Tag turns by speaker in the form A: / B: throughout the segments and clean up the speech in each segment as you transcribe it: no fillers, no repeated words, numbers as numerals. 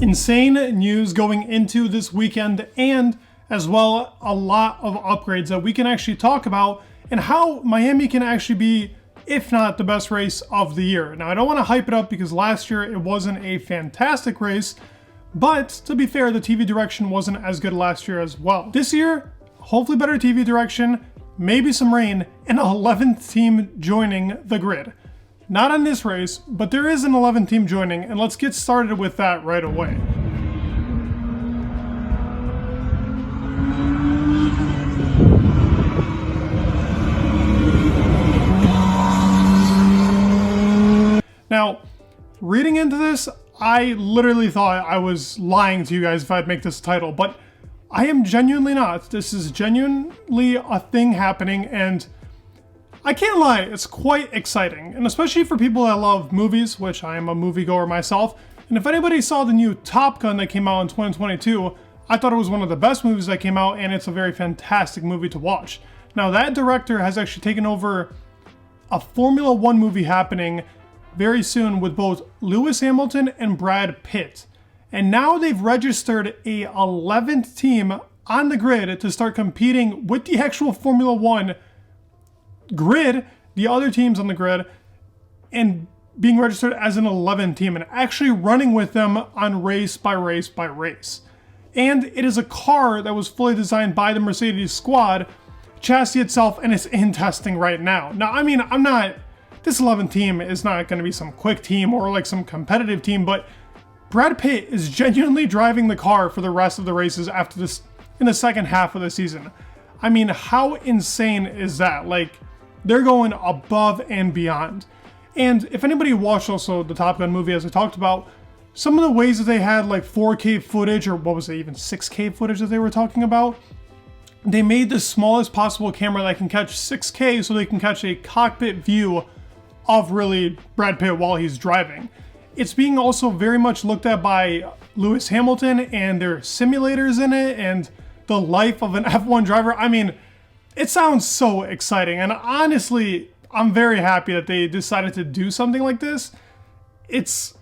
A: Insane news going into this weekend, and as well a lot of upgrades that we can actually talk about and how Miami can actually be, if not the best race of the year. Now, I don't want to hype it up because last year it wasn't a fantastic race, but to be fair, the TV direction wasn't as good last year as well. This year, hopefully better TV direction, maybe some rain, and an 11th team joining the grid. Not on this race, but there is an 11th team joining, and let's get started with that right away. Now, reading into this, I literally thought I was lying to you guys if I'd make this title, but I am genuinely not. This is genuinely a thing happening, and I can't lie, it's quite exciting, and especially for people that love movies, which I am a moviegoer myself. And if anybody saw the new Top Gun that came out in 2022, I thought it was one of the best movies that came out, and it's a very fantastic movie to watch. Now, that director has actually taken over a Formula One movie happening very soon with both Lewis Hamilton and Brad Pitt. And now they've registered a 11th team on the grid to start competing with the actual Formula One grid, the other teams on the grid, and being registered as an 11 team and actually running with them on race by race by race. And it is a car that was fully designed by the Mercedes squad, chassis itself, and it's in testing right now. Now, I mean, this 11 team is not going to be some quick team or like some competitive team, but Brad Pitt is genuinely driving the car for the rest of the races after this in the second half of the season. I mean, how insane is that? Like, they're going above and beyond. And if anybody watched also the Top Gun movie, as I talked about, some of the ways that they had like 4K footage, or what was it, even 6K footage that they were talking about, they made the smallest possible camera that can catch 6K so they can catch a cockpit view of really Brad Pitt while he's driving. It's being also very much looked at by Lewis Hamilton, and there are simulators in it and the life of an F1 driver. I mean, it sounds so exciting, and honestly, I'm very happy that they decided to do something like this. It's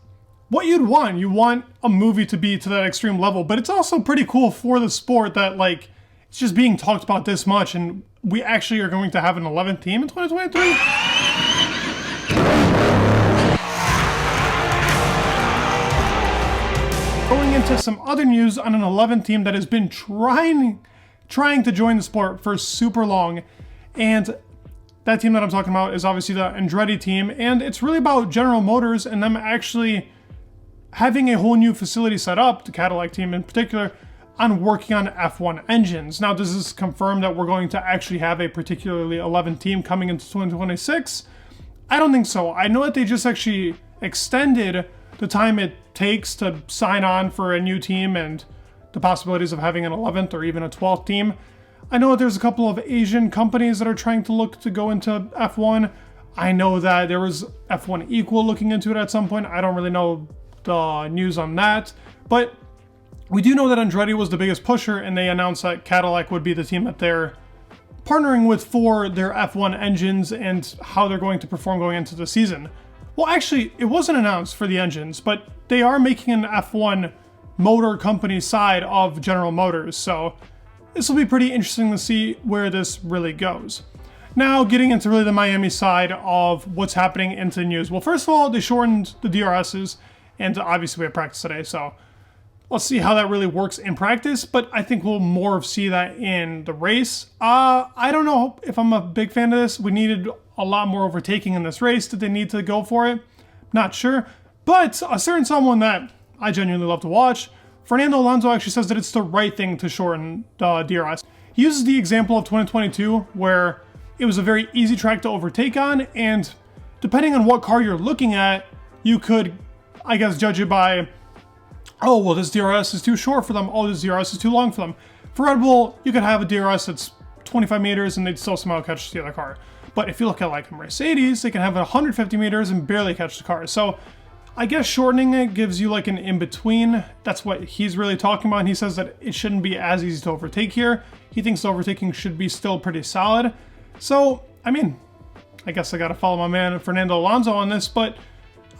A: what you'd want. You want a movie to be to that extreme level, but it's also pretty cool for the sport that, like, it's just being talked about this much, and we actually are going to have an 11th team in 2023. Going into some other news on an 11th team that has been trying to join the sport for super long, and that team that I'm talking about is obviously the Andretti team, and it's really about General Motors and them actually having a whole new facility set up, the Cadillac team in particular, on working on F1 engines. Now, does this confirm that we're going to actually have a particularly 11 team coming into 2026? I don't think so. I know that they just actually extended the time it takes to sign on for a new team and the possibilities of having an 11th or even a 12th team. I know that there's a couple of Asian companies that are trying to look to go into F1. I know that there was F1 Equal looking into it at some point. I don't really know the news on that, but we do know that Andretti was the biggest pusher, and they announced that Cadillac would be the team that they're partnering with for their F1 engines and how they're going to perform going into the season. Well, actually, it wasn't announced for the engines, but they are making an F1 motor company side of General Motors, so this will be pretty interesting to see where this really goes. Now, getting into really the Miami side of what's happening into the news. Well, first of all, they shortened the DRSs, and obviously we have practice today, so let's see how that really works in practice, but I think we'll more see that in the race. I don't know if I'm a big fan of this. We needed a lot more overtaking in this race. Did they need to go for it? Not sure, but a certain someone that I genuinely love to watch, Fernando Alonso, actually says that it's the right thing to shorten the DRS. He uses the example of 2022 where it was a very easy track to overtake on, and depending on what car you're looking at, you could, I guess, judge it by, oh, well, this DRS is too short for them. Oh, this DRS is too long for them. For Red Bull, you could have a DRS that's 25 meters and they'd still somehow catch the other car. But if you look at like a Mercedes, they can have 150 meters and barely catch the car. So I guess shortening it gives you like an in-between. That's what he's really talking about. And he says that it shouldn't be as easy to overtake here. He thinks the overtaking should be still pretty solid. So, I mean, I guess I got to follow my man Fernando Alonso on this, but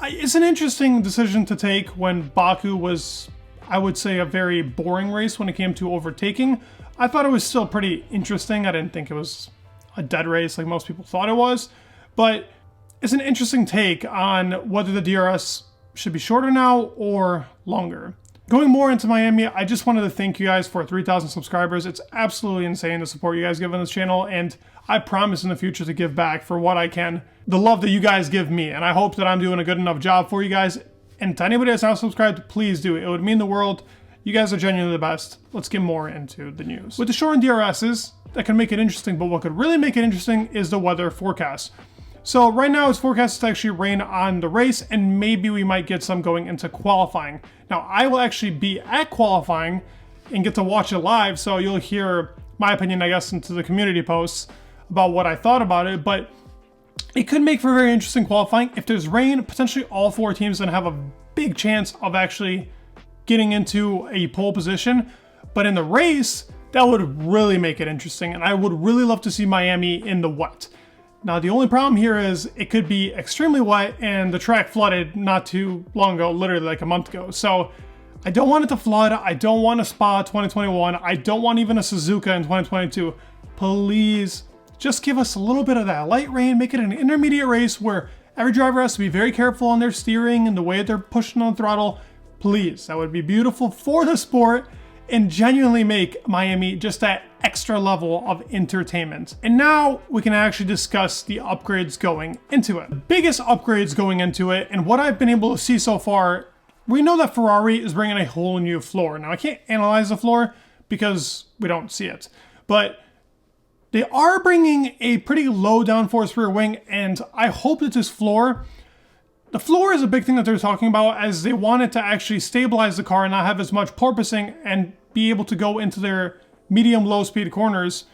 A: it's an interesting decision to take when Baku was I would say, a very boring race when it came to overtaking. I thought it was still pretty interesting. I didn't think it was a dead race like most people thought it was, but it's an interesting take on whether the DRS should be shorter now or longer. Going more into Miami, I just wanted to thank you guys for 3,000 subscribers. It's absolutely insane the support you guys give on this channel, and I promise in the future to give back for what I can, the love that you guys give me, and I hope that I'm doing a good enough job for you guys. And to anybody that's not subscribed, please do. It would mean the world. You guys are genuinely the best. Let's get more into the news. With the shortened DRSs, that can make it interesting, but what could really make it interesting is the weather forecast. So right now it's forecast to actually rain on the race, and maybe we might get some going into qualifying. Now I will actually be at qualifying and get to watch it live, so you'll hear my opinion, I guess, into the community posts about what I thought about it, but it could make for very interesting qualifying. If there's rain, potentially all 4 teams are gonna have a big chance of actually getting into a pole position, but in the race, that would really make it interesting, and I would really love to see Miami in the wet. Now, the only problem here is it could be extremely wet, and the track flooded not too long ago, literally like a month ago. So I don't want it to flood. I don't want a Spa 2021. I don't want even a Suzuka in 2022. Please just give us a little bit of that light rain, make it an intermediate race where every driver has to be very careful on their steering and the way they're pushing on the throttle. Please, that would be beautiful for the sport and genuinely make Miami just that extra level of entertainment. And now we can actually discuss the upgrades going into it. The biggest upgrades going into it, and what I've been able to see so far, we know that Ferrari is bringing a whole new floor. Now I can't analyze the floor because we don't see it, but they are bringing a pretty low downforce rear wing, and I hope that this floor, the floor is a big thing that they're talking about, as they want it to actually stabilize the car and not have as much porpoising and be able to go into their medium low speed corners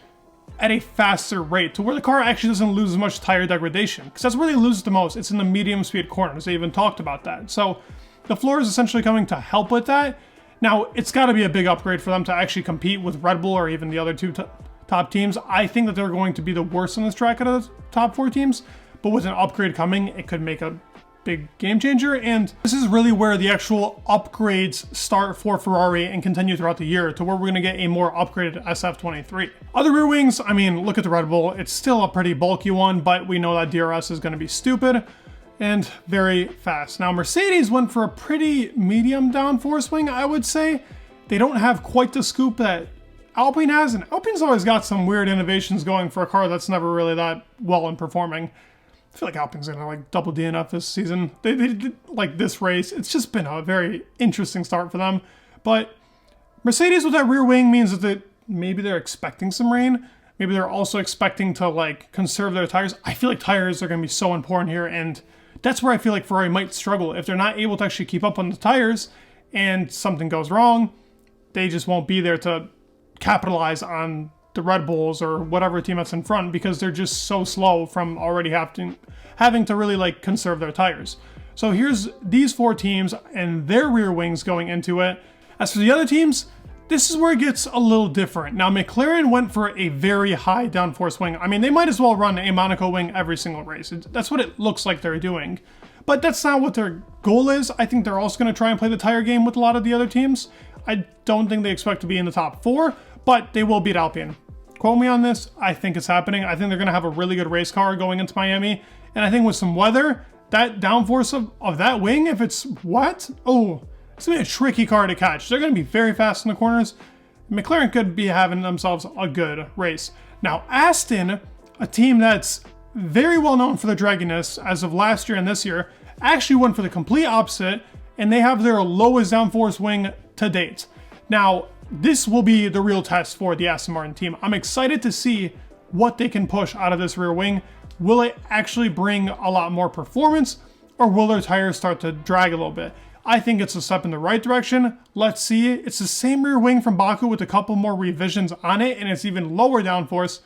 A: at a faster rate to where the car actually doesn't lose as much tire degradation, because that's where they lose the most. It's in the medium speed corners. They even talked about that. So the floor is essentially coming to help with that. Now it's got to be a big upgrade for them to actually compete with Red Bull or even the other 2 top teams. I think that they're going to be the worst on this track out of the top 4 teams, but with an upgrade coming, it could make a big game changer. And this is really where the actual upgrades start for Ferrari and continue throughout the year, to where we're going to get a more upgraded SF23. Other rear wings, I mean, look at the Red Bull. It's still a pretty bulky one, but we know that DRS is going to be stupid and very fast. Now Mercedes went for a pretty medium downforce wing, I would say. They don't have quite the scoop that Alpine has, and Alpine's always got some weird innovations going for a car that's never really that well in performing. I feel like Alpine's gonna like double DNF this season. They did like this race. It's just been a very interesting start for them. But Mercedes with that rear wing means that maybe they're expecting some rain. Maybe they're also expecting to like conserve their tires. I feel like tires are gonna be so important here, and that's where I feel like Ferrari might struggle. If they're not able to actually keep up on the tires and something goes wrong, they just won't be there to capitalize on the Red Bulls or whatever team that's in front, because they're just so slow from already having to really like conserve their tires. So here's these 4 teams and their rear wings going into it. As for the other teams, this is where it gets a little different. Now McLaren went for a very high downforce wing. I mean, they might as well run a Monaco wing every single race. That's what it looks like they're doing. But that's not what their goal is. I think they're also going to try and play the tire game with a lot of the other teams. I don't think they expect to be in the top 4, but they will beat Alpine. Quote me on this. I think it's happening. I think they're going to have a really good race car going into Miami. And I think with some weather, that downforce of that wing, if it's wet, oh, it's going to be a tricky car to catch. They're going to be very fast in the corners. McLaren could be having themselves a good race. Now, Aston, a team that's very well known for their dragginess as of last year and this year, actually went for the complete opposite, and they have their lowest downforce wing to date. Now, this will be the real test for the Aston Martin team. I'm excited to see what they can push out of this rear wing. Will it actually bring a lot more performance, or will their tires start to drag a little bit? I think it's a step in the right direction. Let's see. It's the same rear wing from Baku with a couple more revisions on it, and it's even lower downforce.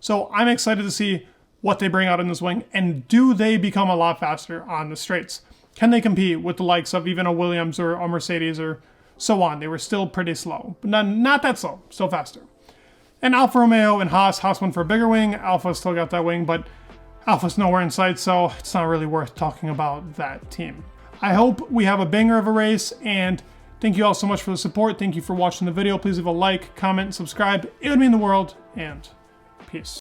A: So I'm excited to see what they bring out in this wing, and do they become a lot faster on the straights? Can they compete with the likes of even a Williams or a Mercedes or so on? They were still pretty slow, but not that slow, still faster. And Alfa Romeo and Haas went for a bigger wing. Alfa still got that wing, but Alfa's nowhere in sight, so it's not really worth talking about that team. I hope we have a banger of a race, and Thank you all so much for the support. Thank you for watching the video. Please leave a like, comment, subscribe. It would mean the world, and peace.